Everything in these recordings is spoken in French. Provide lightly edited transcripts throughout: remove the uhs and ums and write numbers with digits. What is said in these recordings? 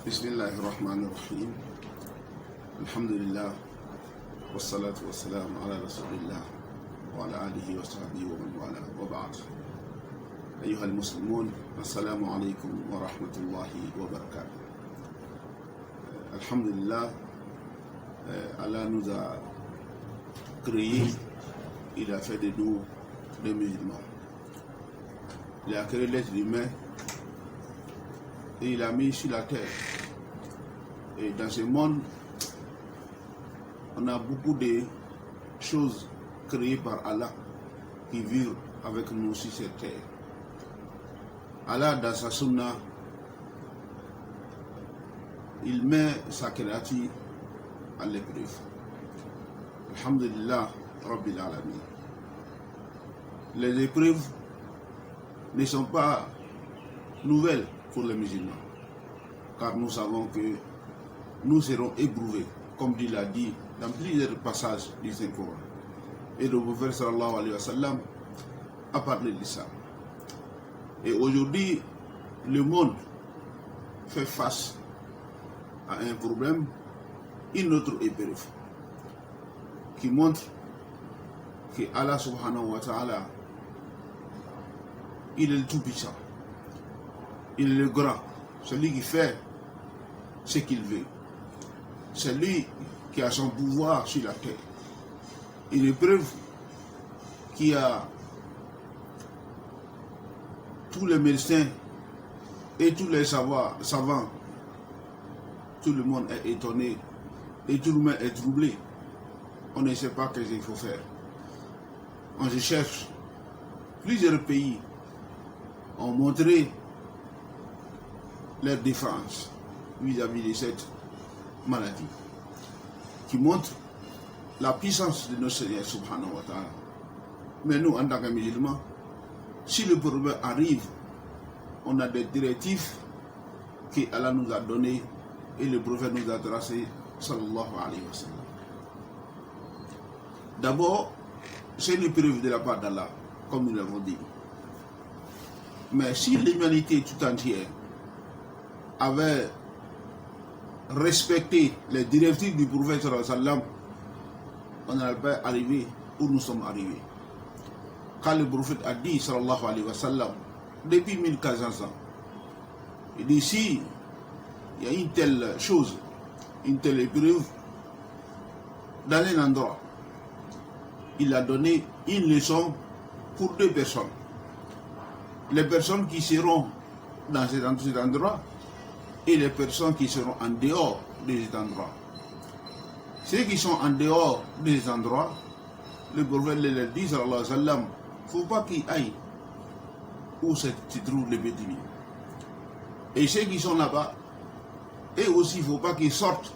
Bismillahirrahmanirrahim. Alhamdulillah. Wassalatu wassalamu ala rasulillah wa ala alihi wa sahbihi wa man wala wa ba'd. Ayyuha al-muslimun, assalamu alaykum wa rahmatullahi wa barakatuh. Alhamdulillah, Allah nous a créés, il a fait de nous des musulmans. Il a créé l'être humain et il a mis sur la terre. Et dans ce monde, on a beaucoup de choses créées par Allah qui vivent avec nous sur cette terre. Allah, dans sa sunna, il met sa créature à l'épreuve. Alhamdulillah, Rabbil Alamin. Les épreuves ne sont pas nouvelles pour les musulmans, car nous savons que nous serons éprouvés, comme il l'a dit dans plusieurs passages du Saint-Coran. Et le prophète sallallahu alayhi wa sallam a parlé de ça. Et aujourd'hui, le monde fait face à un problème, une autre épreuve, qui montre que Allah subhanahu wa ta'ala, il est le tout-puissant, il est le grand, celui qui fait ce qu'il veut. C'est lui qui a son pouvoir sur la terre. Une épreuve qui a tous les médecins et tous les savants, tout le monde est étonné et tout le monde est troublé. On ne sait pas ce qu'il faut faire. On se cherche. Plusieurs pays ont montré leur défense vis-à-vis de cette maladie, qui montre la puissance de notre Seigneur subhanahu wa ta'ala. Mais nous, en tant que musulmans, si le problème arrive, on a des directives que Allah nous a données et le prophète nous a tracées, sallallahu alayhi wa sallam. D'abord, c'est une épreuve de la part d'Allah, comme nous l'avons dit. Mais si l'humanité tout entière avait respecté les directives du prophète sallallahu alayhi wa sallam, on n'allait pas arriver où nous sommes arrivés. Quand le prophète a dit sallallahu alayhi wa sallam, depuis 1400 ans, il dit si il y a une telle chose, une telle épreuve dans un endroit, il a donné une leçon pour deux personnes. Les personnes qui seront dans cet endroit et les personnes qui seront en dehors de cet endroit. Ceux qui sont en dehors de cet endroit, le prophète leur dit, sallallahu alayhi wa sallam, il ne faut pas qu'ils aillent où se trouve l'épidémie. Et ceux qui sont là-bas, et aussi il ne faut pas qu'ils sortent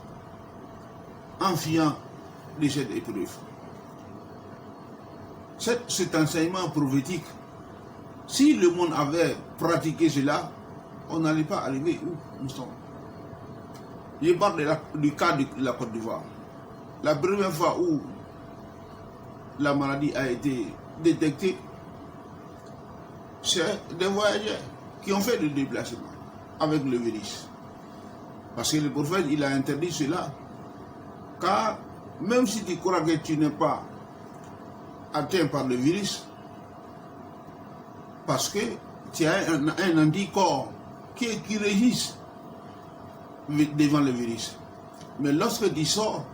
en fuyant de cette épreuve. Cet enseignement prophétique, si le monde avait pratiqué cela, on n'allait pas arriver où nous sommes. Je parle du cas de la Côte d'Ivoire. La première fois où la maladie a été détectée, c'est des voyageurs qui ont fait le déplacement avec le virus. Parce que le prophète, il a interdit cela. Car même si tu crois que tu n'es pas atteint par le virus, parce que tu as un anticorps qui résiste devant le virus. Mais lorsque tu sors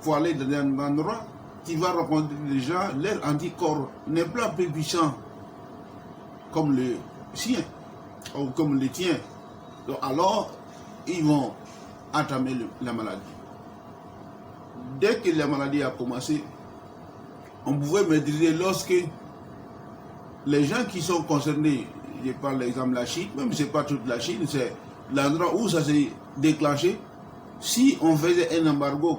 pour aller dans un endroit, tu vas rencontrer des gens, leur anticorps n'est pas plus puissant comme le sien ou comme le tien. Donc alors, ils vont entamer la maladie. Dès que la maladie a commencé, on pouvait maîtriser lorsque les gens qui sont concernés, je parle l'exemple de la Chine, même si ce n'est pas toute la Chine, c'est l'endroit où ça s'est déclenché. Si on faisait un embargo,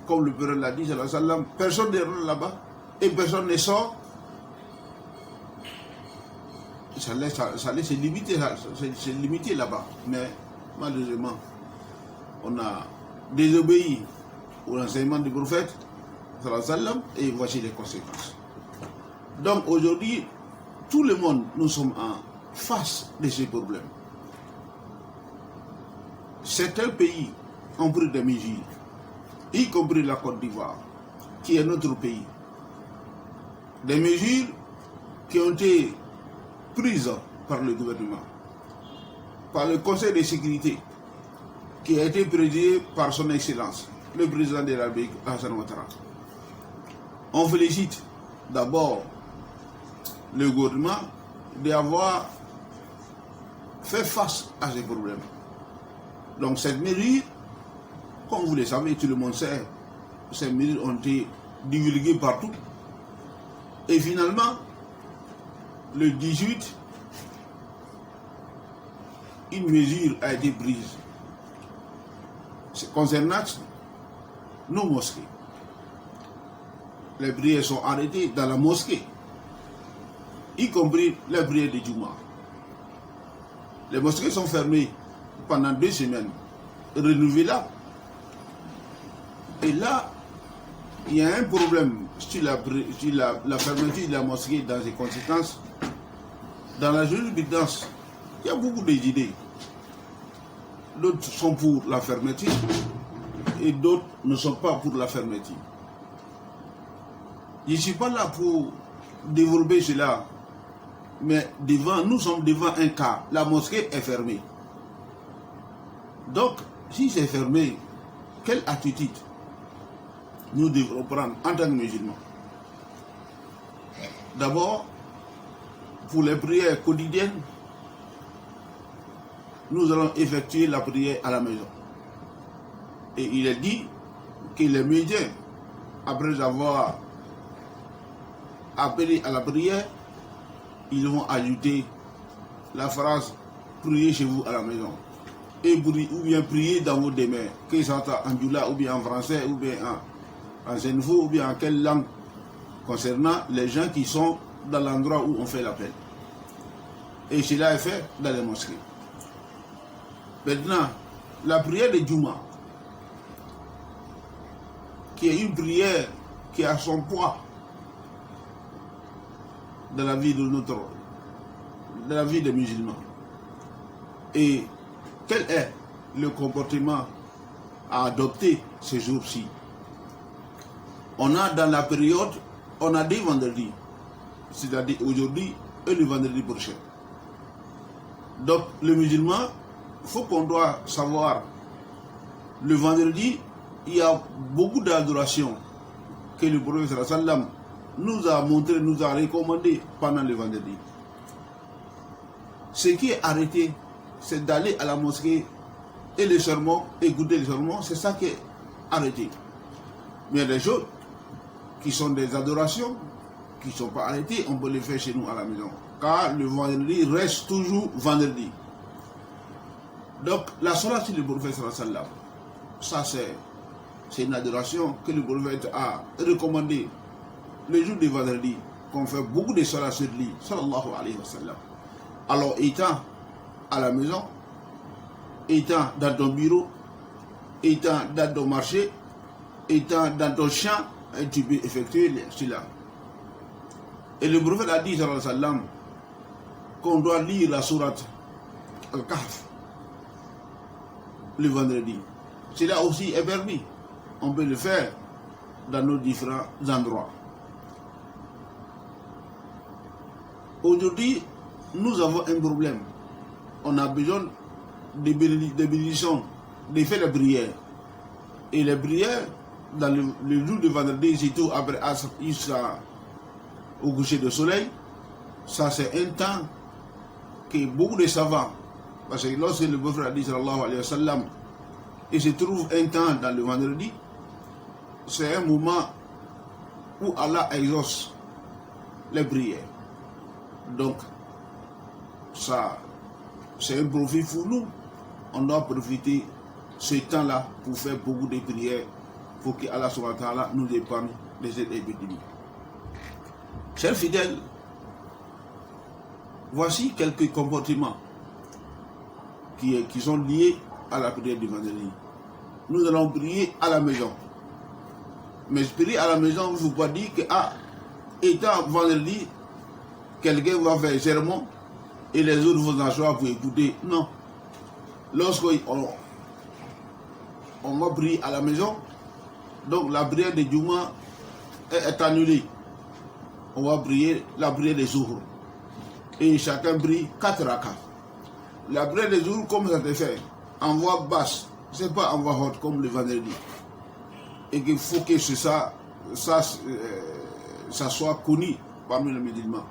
comme le prophète l'a dit, personne ne rentre là-bas et personne ne sort, ça allait se limiter là-bas. Mais malheureusement, on a désobéi aux enseignements du prophète, et voici les conséquences. Donc aujourd'hui, tout le monde, nous sommes en face de ces problèmes. certains pays ont pris des mesures, y compris la Côte d'Ivoire, qui est notre pays. Des mesures qui ont été prises par le gouvernement, par le Conseil de sécurité, qui a été présidé par son Excellence, le président de la République, Alassane Ouattara. On félicite d'abord le gouvernement d'avoir fait face à ces problèmes. Donc cette mesure, comme vous le savez, tout le monde sait, ces mesures ont été divulguées partout. Et finalement, le 18, une mesure a été prise concernant nos mosquées. Les prières sont arrêtées dans la mosquée, y compris les prières de Juma. Les mosquées sont fermées pendant 2 semaines, renouvelables. Et là, il y a un problème sur la fermeture de la mosquée dans ses conséquences. Dans la jurisprudence, il y a beaucoup d'idées. D'autres sont pour la fermeture et d'autres ne sont pas pour la fermeture. Je ne suis pas là pour développer cela, mais nous sommes devant un cas. La mosquée est fermée. Donc, si c'est fermé, quelle attitude nous devrons prendre en tant que musulmans? D'abord, pour les prières quotidiennes, nous allons effectuer la prière à la maison. Et il est dit que les médias, après avoir appelé à la prière, ils vont ajouter la phrase « Priez chez vous à la maison ». Ou bien priez dans vos demeures, que ce soit en djoula, ou bien en français, ou bien en zenfo, ou bien en quelle langue, concernant les gens qui sont dans l'endroit où on fait l'appel. Et cela est fait dans les mosquées. Maintenant, la prière de Juma, qui est une prière qui a son poids dans la vie dans la vie des musulmans. Et quel est le comportement à adopter ces jours-ci? On a dans la période, on a des vendredis, c'est-à-dire aujourd'hui et le vendredi prochain. Donc le musulman, il faut qu'on doit savoir, le vendredi, il y a beaucoup d'adoration que le prophète sallam nous a montré, nous a recommandé pendant le vendredi. Ce qui est arrêté, c'est d'aller à la mosquée et les sermons, écouter les sermons, c'est ça qui est arrêté. Mais il y a des choses qui sont des adorations, qui ne sont pas arrêtées, on peut les faire chez nous à la maison. Car le vendredi reste toujours vendredi. Donc la salat sur le prophète sallam, ça c'est une adoration que le prophète a recommandé le jour du vendredi, qu'on fait beaucoup de salat sur lui, sallallahu alayhi wa sallam. Alors étant à la maison, étant dans ton bureau, étant dans ton marché, étant dans ton champ, tu peux effectuer cela. Et le prophète a dit, sallallahu alayhi wa sallam, qu'on doit lire la sourate Al-Kahf le vendredi. Cela aussi est permis. On peut le faire dans nos différents endroits. Aujourd'hui, nous avons un problème. On a besoin de bénédictions, de faire les prières. Et les prières, dans le jour de vendredi, surtout après Asr, au coucher du soleil, ça c'est un temps que beaucoup de savants, parce que lorsque le prophète a dit sallallahu alayhi wa sallam, il se trouve un temps dans le vendredi, c'est un moment où Allah exauce les prières. Donc, ça, c'est un profit pour nous. On doit profiter ce temps-là pour faire beaucoup de prières pour que Allah subhanahu wa ta'ala nous épargne de cette épidémie. Chers fidèles, voici quelques comportements qui sont liés à la prière du vendredi. Nous allons prier à la maison. Mais prier à la maison, il ne faut pas dire que, étant vendredi, quelqu'un va faire un sermon et les autres vont s'asseoir pour écouter. Non. Lorsqu'on on va prier à la maison, donc la prière de Juma est annulée. On va prier la prière des Zuhr. Et chacun prie 4 rakas. La prière des Zuhr, comme ça se fait, en voix basse, c'est pas en voix haute comme le vendredi. Et qu'il faut que ça soit connu parmi les musulmans.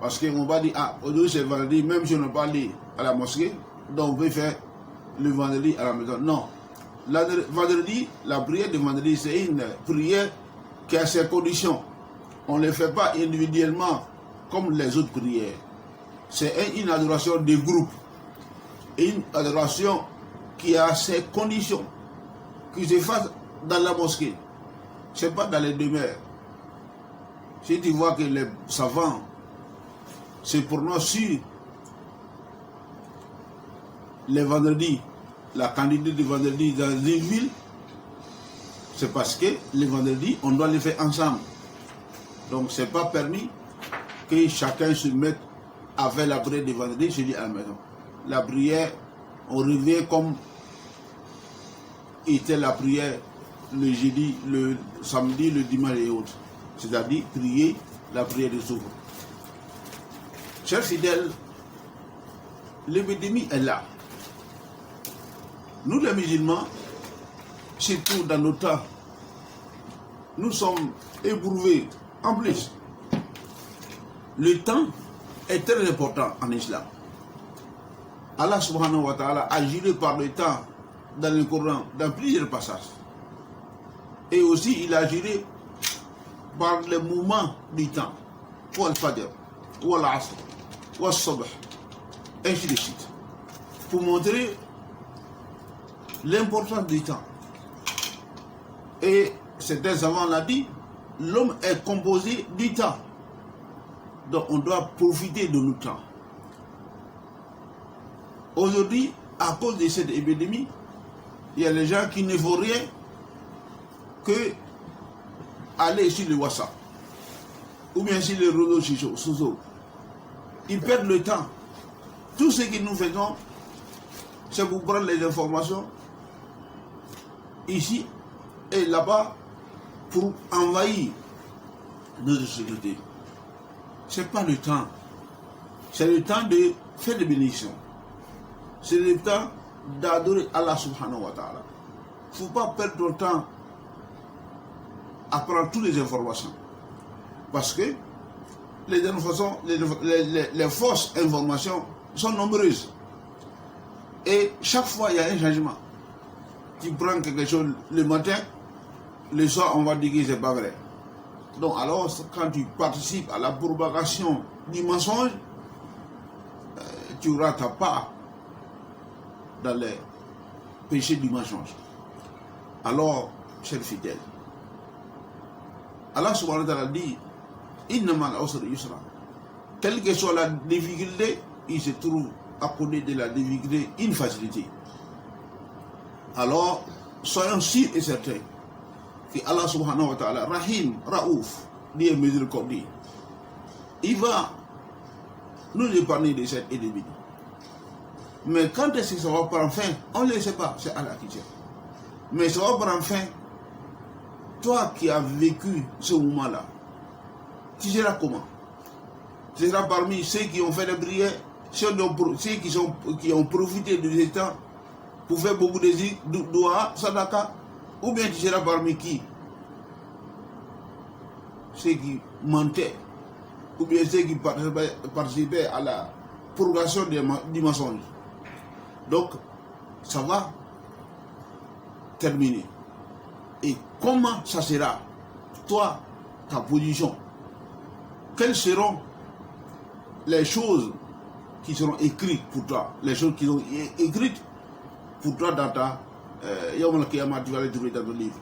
Parce qu'on va dire, ah, aujourd'hui c'est vendredi, même si on n'a pas allé à la mosquée, donc on peut faire le vendredi à la maison. Non. Vendredi, la prière de vendredi, c'est une prière qui a ses conditions. On ne les fait pas individuellement comme les autres prières. C'est une adoration de groupe. Une adoration qui a ses conditions, qui se fasse dans la mosquée. Ce n'est pas dans les demeures. Si tu vois que les savants se prononcent sur les vendredis, la candidate du vendredi dans une ville, c'est parce que les vendredis, on doit les faire ensemble. Donc, ce n'est pas permis que chacun se mette à faire la prière du vendredi chez lui à la maison. La prière, on revient comme était la prière le jeudi, le samedi, le dimanche et autres. C'est-à-dire prier la prière de Zuhr. Chers fidèles, l'épidémie est là. Nous les musulmans, surtout dans nos temps, nous sommes éprouvés. En plus, le temps est très important en islam. Allah subhanahu wa ta'ala a juré par le temps dans le Coran, dans plusieurs passages. Et aussi, il a juré par les mouvements du temps. Wal Fajr, Wal Asr, Wal Sabh, ainsi de suite. Pour montrer l'importance du temps. Et certains savants l'ont dit, l'homme est composé du temps. Donc on doit profiter de notre temps. Aujourd'hui, à cause de cette épidémie, il y a des gens qui ne font rien que aller sur le WhatsApp ou bien sur les réseaux sociaux. Ils perdent le temps. Tout ce que nous faisons, c'est pour prendre les informations ici et là-bas pour envahir notre société. Ce n'est pas le temps. C'est le temps de faire des bénédictions. C'est le temps d'adorer Allah subhanahu wa ta'ala. Il ne faut pas perdre ton temps à prendre toutes les informations. Parce que les fausses informations sont nombreuses. Et chaque fois, il y a un changement. Tu prends quelque chose le matin, le soir, on va dire que ce n'est pas vrai. Donc alors, quand tu participes à la propagation du mensonge, tu auras ta part dans les péchés du mensonge. Alors, chers fidèles, Allah subhanahu wa ta'ala dit, Innamal usri yusra. Quelle que soit la difficulté, il se trouve à côté de la difficulté une facilité. Alors, soyons sûrs et certains que Allah subhanahu wa ta'ala, Rahim, Raouf, Dieu miséricordieux, il va nous épargner de cette épidémie. Mais quand est-ce que ça va prendre fin? On ne le sait pas, c'est Allah qui sait. Mais ça va prendre fin. Toi qui as vécu ce moment-là, tu seras comment? Tu seras parmi ceux qui ont fait des prières, ceux qui ont profité de ce temps pour faire beaucoup de doigts, sadaka, ou bien tu seras parmi qui? Ceux qui mentaient, ou bien ceux qui participaient à la propagation du mensonge. Donc, ça va terminer. Et comment ça sera? Toi, ta position. Quelles seront les choses qui seront écrites pour toi? Les choses qui sont écrites pour toi dans ta Yawm al-Qiyamah, tu vas les trouver dans ton livre.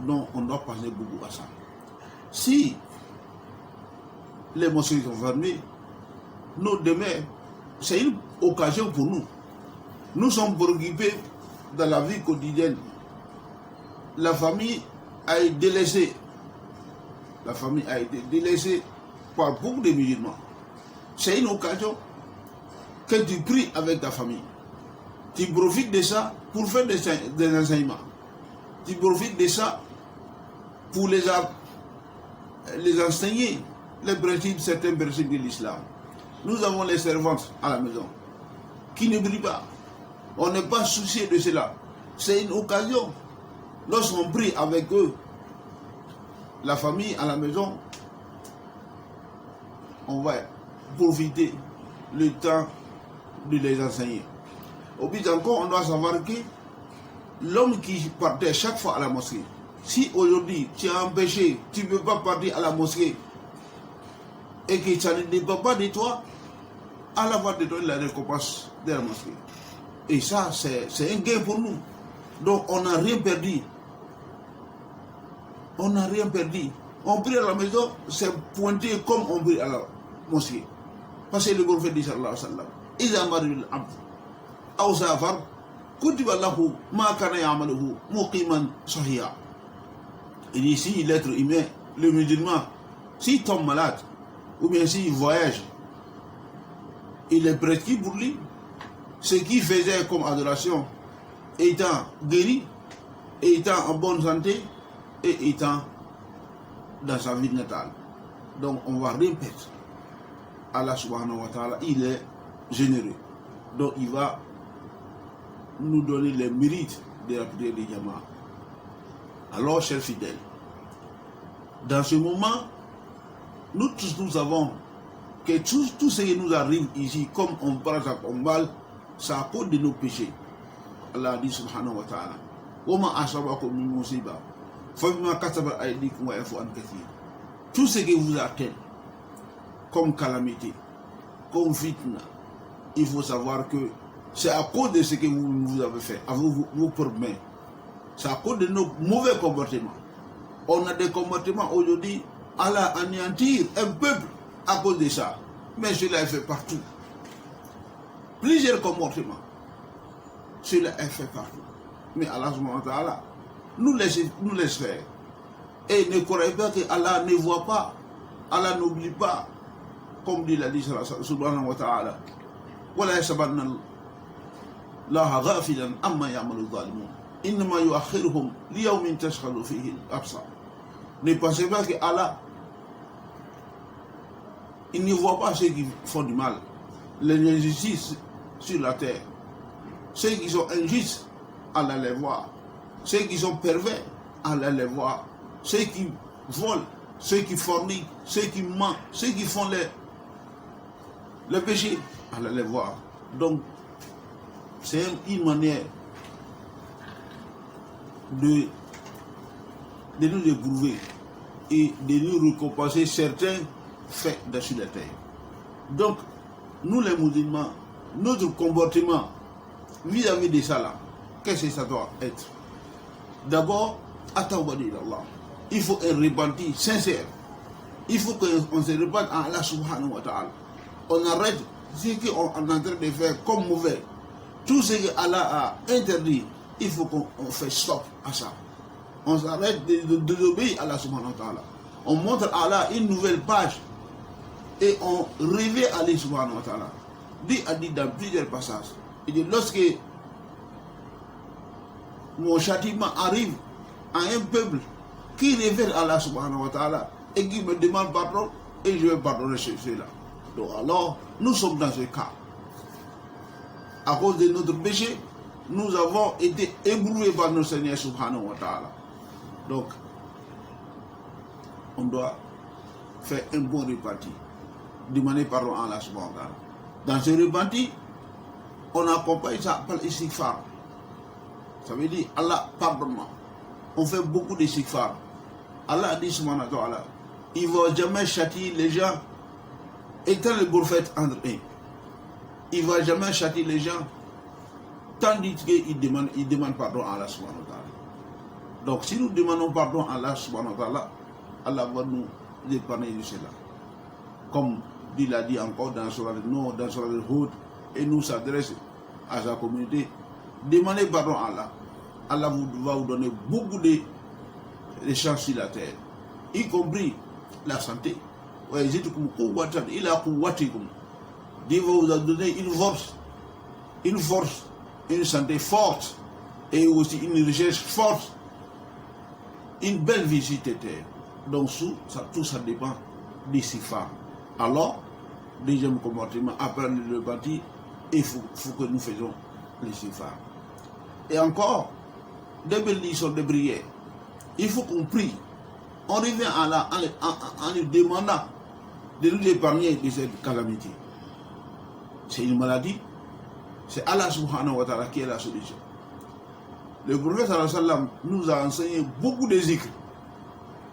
Donc, on doit penser beaucoup à ça. Si les mosquées sont fermées, nous, demain, c'est une occasion pour nous. Nous sommes préoccupés dans la vie quotidienne. La famille a été délaissée. La famille a été délaissée par beaucoup de musulmans. C'est une occasion que tu pries avec ta famille. Tu profites de ça pour faire des enseignements. tu profites de ça pour les enseigner certains principes de l'islam. Nous avons les servantes à la maison qui ne brillent pas. On n'est pas soucié de cela. C'est une occasion. Lorsqu'on prie avec eux, la famille à la maison, on va profiter le temps de les enseigner. Au but encore, on doit savoir que l'homme qui partait chaque fois à la mosquée, si aujourd'hui tu es empêché, tu ne peux pas partir à la mosquée et que ça ne dépend pas de toi, Allah va te donner la récompense de la mosquée. Et ça, c'est un gain pour nous. Donc, on n'a rien perdu. On n'a rien perdu. On prie à la maison, c'est pointé comme on prie à la mosquée. Parce que le prophète dit sallallahu alayhi wa sallam, إذا مرض العبد أو سافر كتب له ما كان يعمله مقيما صحيحا. Et ici, l'être humain, le musulman, s'il tombe malade, ou bien s'il voyage, il est prescrit pour lui ce qu'il faisait comme adoration, étant guéri, étant en bonne santé et étant dans sa vie natale. Donc on va répéter, Allah subhanahu wa ta'ala, il est généreux. Donc il va nous donner les mérites de la prière de Jama'a. Alors, chers fidèles, dans ce moment, nous tous nous savons que tout ce qui nous arrive ici, comme on parle à mal, c'est à cause de nos péchés. Allah dit subhanahu wa ta'ala, وَمَا أَصَابَكُم مِّن مُّصِيبَةٍ فَبِمَا كَسَبَتْ أَيْدِيكُمْ وَيَعْفُو عَن كَثِيرٍ. Tout ce qui vous atteint comme calamité, comme fitna, il faut savoir que c'est à cause de ce que vous avez fait, à vos propres mains. C'est à cause de nos mauvais comportements. On a des comportements aujourd'hui, Allah anéantir un peuple à cause de ça. Mais cela est fait partout. Plusieurs comportements. Cela est fait partout. Mais Allah subhanahu wa ta'ala nous laisse faire. Et ne croyez pas que Allah ne voit pas. Allah n'oublie pas. Comme dit la dit subhanahu wa ta'ala. وَلَا يَحْسَبَنَّ اللَّهَ غَافِلًا عَمَّا يَعْمَلُ الظَّالِمُونَ إِنَّمَا يُؤَخِّرُهُم لِيَوْمٍ تَشْخَصُ فِيهِ الْأَبْصَارُ. Ne pensez pas que Allah, il ne voit pas ceux qui font du mal, les injustices sur la terre. Ceux qui sont injustes, Allah les voit. Ceux qui sont pervers, Allah les voit. Ceux qui volent, ceux qui forniquent, ceux qui mentent, ceux qui font les péchés, Allah les voit. Donc, c'est une manière de nous éprouver et de nous récompenser certains faits sur la terre. Donc, nous les musulmans, notre comportement vis-à-vis de ça là, qu'est-ce que ça doit être? D'abord, il faut un repenti sincère. Il faut qu'on se repente à Allah subhanahu wa ta'ala. On arrête ce qu'on est en train de faire comme mauvais. Tout ce que Allah a interdit, il faut qu'on fasse stop à ça. On s'arrête d'obéir à Allah subhanahu wa ta'ala. On montre à Allah une nouvelle page et on réveille Allah subhanahu wa ta'ala. Dieu a dit dans plusieurs passages, il dit lorsque mon châtiment arrive à un peuple qui révèle à Allah subhanahu wa ta'ala et qui me demande pardon, et je vais pardonner ceux-là. Donc alors, nous sommes dans ce cas. À cause de notre péché, nous avons été ébroués par notre Seigneur subhanahu wa ta'ala. Donc, on doit faire un bon repenti, demander pardon à Allah subhanahu wa ta'ala. Dans ce repenti, on accompagne ça par l'istighfar. Ça veut dire, Allah, pardonne-moi. On fait beaucoup d'istighfar. Allah dit subhanahu wa ta'ala, il ne va jamais châtier les gens étant le prophète entre eux. Il ne va jamais châtier les gens tandis qu'il demande pardon à Allah subhanahu wa ta'ala. Donc si nous demandons pardon à Allah subhanahu wa ta'ala, Allah va nous épargner de cela. Comme il a dit encore dans Surah al-Nur, dans Surah al-Hud, et nous s'adresse à sa communauté, demandez pardon à Allah. Allah va vous donner beaucoup de chances sur la terre, y compris la santé. Dieu va vous donner une force, une santé forte et aussi une richesse forte une belle visite était. Donc tout ça dépend des sifars. Alors, deuxième comportement, après le bâti, il faut que nous fassions les sifars. Et encore, des bénédictions de prière. Il faut qu'on prie. On revient en lui demandant de nous épargner de cette calamité. C'est une maladie. C'est Allah subhanahu wa ta'ala qui est la solution. Le prophète sallallahu alayhi wa sallam nous a enseigné beaucoup de zikr,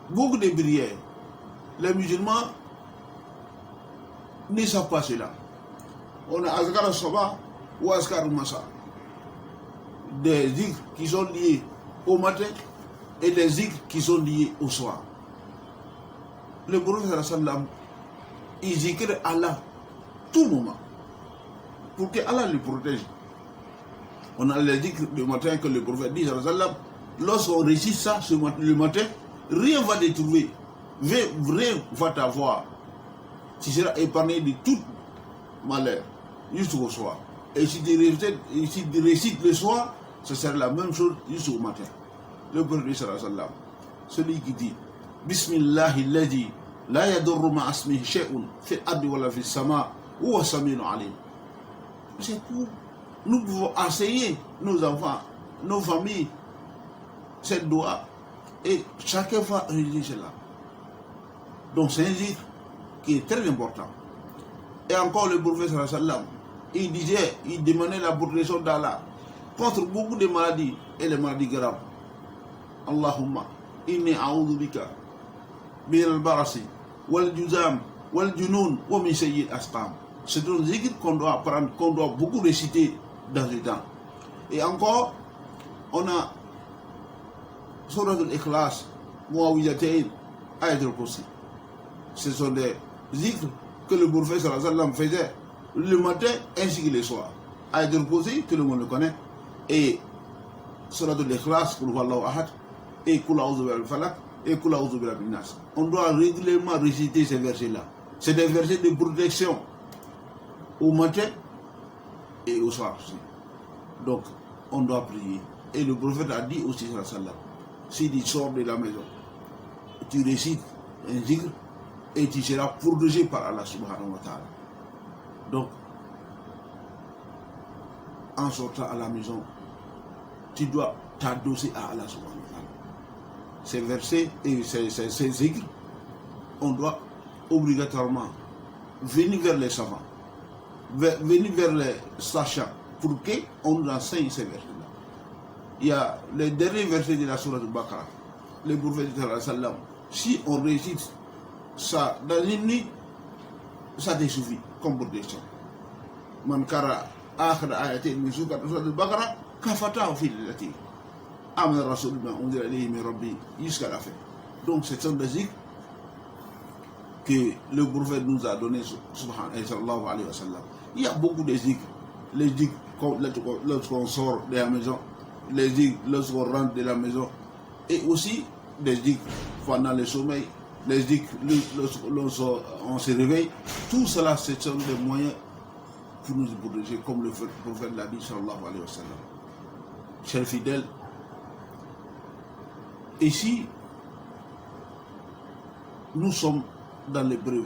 beaucoup de prières. Les musulmans ne savent pas cela. On a Azkar al-Sabah ou Azkar al-Masa. Des zikrs qui sont liés au matin et des zikrs qui sont liés au soir. Le prophète sallallahu alayhi wa sallam, il zikre Allah tout moment pour que Allah le protège. On a les zikrs le matin que le prophète dit sallallahu alayhi wa sallam, lorsqu'on récite ça le matin, rien va te trouver, rien va t'avoir. Tu seras épargné de tout malheur jusqu'au soir. Et si tu récites le soir, ce sera la même chose jusqu'au matin. Le prophète sallallahu alayhi wa sallam, celui qui dit Bismillahi alladhi la yadurru ma asmihi shay'un fil ardi wala fis sama huwa samiun alim. C'est pour nous pouvons enseigner nos enfants, nos familles cette doigt et chacun va réaliser cela. Donc c'est un zikr qui est très important. Et encore le prophète sallallahu alayhi wa sallam, il demandait la protection d'Allah contre beaucoup de maladies et les maladies graves. Allahumma inni a'udhu bika min al-barasi wal juzam wal junun wa min sayyi al-asqam. C'est un zikr qu'on doit apprendre, qu'on doit beaucoup réciter dans le temps. Et encore, on a Surah al-Ikhlas, Muawiyatayn, Ayat al-Kursi. Ce sont des zikrs que le prophète sallallahu alayhi wa sallam faisait le matin ainsi que le soir. Ayat al-Kursi, tout le monde le connaît. Et Surah al-Ikhlas, Qul huwallahu ahad, et Qul a'udhu bi rabbil falaq, et Qul a'udhu bi rabbin nas. On doit régulièrement réciter ces versets-là. C'est des versets de protection au matin et au soir aussi. Donc, on doit prier. Et le prophète a dit aussi, sallallahu alayhi wa sallam, si tu sors de la maison, tu récites un zikr et tu seras protégé par Allah subhanahu wa ta'ala. Donc, en sortant à la maison, tu dois t'adosser à Allah subhanahu wa ta'ala. Ces versets et ces zikrs, on doit obligatoirement venir vers les savants, venir vers les sachants, pour qu'on nous enseigne ces versets-là. Il y a les derniers versets de la Sourate al-Baqarah. Le prophète sallallahu alayhi wa sallam, si on récite ça dans une nuit, ça te suffit comme protection. Man kara akhir ayatin min Sourate al-Baqarah kafatahu fi lilati amana rasul bima unzila ilayhi min rabbi jusqu'à la fin. Donc c'est un des zikrs que le prophète nous a donné sallallahu alayhi wa sallam. Il y a beaucoup de zikrs. Les zikrs lorsqu'on sort de la maison, les zikrs lorsqu'on rentre de la maison, et aussi des zikrs pendant le sommeil, les zikrs lorsqu'on se réveille. Tout cela, ce sont des moyens pour nous protéger, comme le prophète l'a dit, sallallahu alayhi wa sallam. Chers fidèles, ici, nous sommes dans l'épreuve.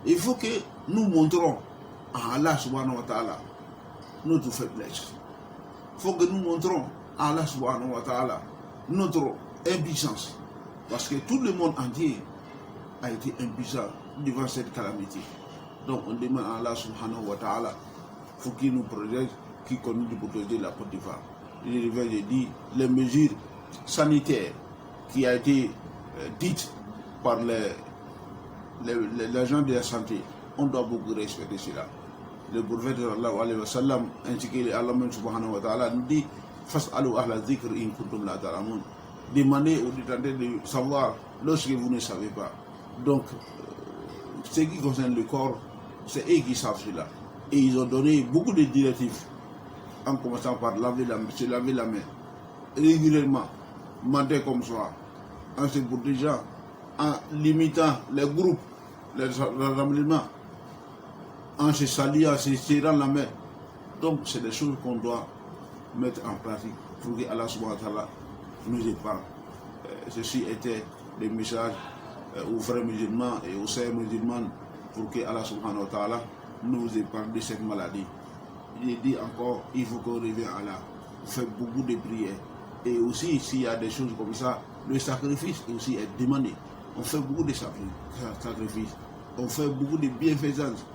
Il faut que nous montrons à Allah subhanahu wa ta'ala notre faiblesse. Il faut que nous montrons à Allah subhanahu wa ta'ala notre impuissance. Parce que tout le monde entier a été impuissant devant cette calamité. Donc on demande à Allah subhanahu wa ta'ala pour qu'il nous protège, qu'il continue de protéger la Côte d'Ivoire. Je dis, les mesures sanitaires qui ont été dites par les agents de la santé, on doit beaucoup respecter cela. Le prophète sallallahu alayhi wa sallam ainsi que Allah subhanahu wa ta'ala nous dit fas'alu ahla dhikr in kuntum la ta'lamun. Demandez aux détenteurs de savoir lorsque vous ne savez pas. Donc, ce qui concerne le corps, c'est eux qui savent cela. Et ils ont donné beaucoup de directives, en commençant par se laver la main régulièrement, matin comme soir, en se protégeant, en limitant les groupes, les rassemblements, en se saluant, en se serrant la main. Donc, c'est des choses qu'on doit mettre en pratique pour que Allah subhanahu wa ta'ala nous épargne. ceci était des messages aux frères musulmans et aux sœurs musulmanes pour que Allah subhanahu wa ta'ala nous épargne de cette maladie. Il dit encore, il faut qu'on revienne à Allah, faire beaucoup de prières. Et aussi, s'il y a des choses comme ça, le sacrifice aussi est demandé. On fait beaucoup de sacrifices, on fait beaucoup de bienfaisances,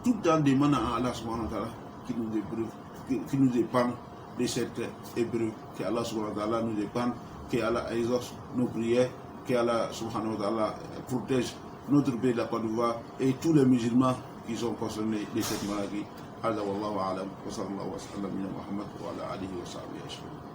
tout en demandant à Allah subhanahu wa ta'ala qui nous épargne de cette épreuve, que Allah subhanahu wa ta'ala nous épargne, que Allah exauce nos prières, que Allah subhanahu wa ta'ala protège notre pays de la Côte d'Ivoire et tous les musulmans qui sont concernés de cette maladie. هذا والله أعلم وصلى الله وسلم على محمد وعلى آله وصحبه أجمعين.